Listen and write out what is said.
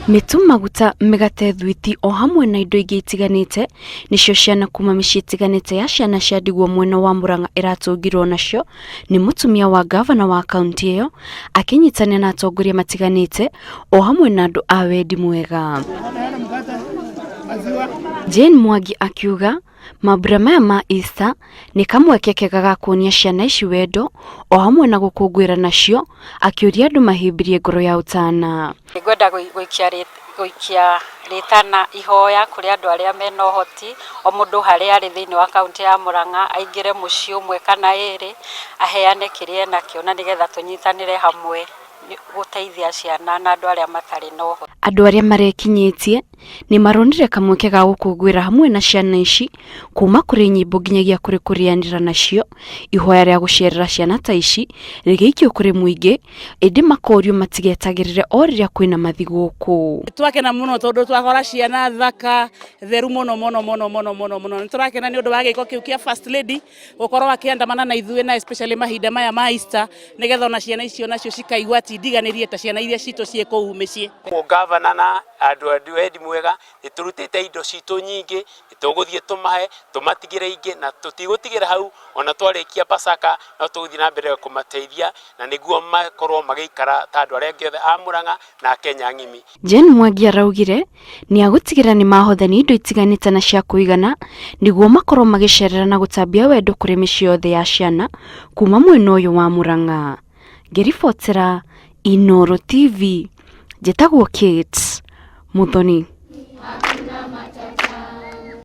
Mitu, maguta, migate, thwiti o hamwe na indo ingĩ itiganite nicio ciana kuuma micii itiganite ya ciana cia ndigwa mwena wa Murang'a iratungirwo nacio ni mutumia wa ngabana wa kaunti iyo akinyitania na atongoria matiganite o hamwe na andu a wendi mwega. Jane Mwangi akiuga mambura maya ma Easter ni kamweke kega ga kuonia ciana ici wendo o hamwe na gukungwira nacio, akiuria andu mahimbirie ngoro ya Utana. Ngwenda guikia ritana ihoya kuri andu aria mena uhoti o mundu haria ari thiini wa kaunti ya Murang'a aingire mucii umwe kana iri aheane kiria nakio na nigetha tunyitanire hamwe guteithia ciana na andu aria matari no uhoti. Andu aria marekinyitie ni maronire kamweke ga gukungwira hamwe na ciana ici kuuma kuri nyimbo nginyagia kuri kurianira nacio, ihoya ria gucerera ciana ta ici rigeikio kuri muingi indi makorio matigetagirire o riria kwina mathiguku. Twakena muno tondu twakora ciana thaka theru muno niturakena ni undu wa giko kiu kia first lady gukorwo akiandamana na ithuĩ na especially mahinda maya ma Easter nigetha ona ciana icio nacio cikaigua tindiganirie ta ciana iria citu cie kuu micii. Ngavana na andu wendi mwega niturutite indo citu nyingi ituguthie tumahe tumatigire ingi na tutigutigira hau ona twarikia Pasaka no tuguthie na mbere kumateithia na niguo makorwo magikara ta andu aria angĩ othe a Murang'a na Kenya ng'imi. Jane Mwangi araugire ni agutigira ni mahothani indo itiganite na cia kuigana niguo makorwo magicerera na gutambia wendo kuri micii yothe ya ciana kuuma mwena uyu wa Murang'a. Ngiribotera Inooro TV, njĩtagwo Kate Muthoni.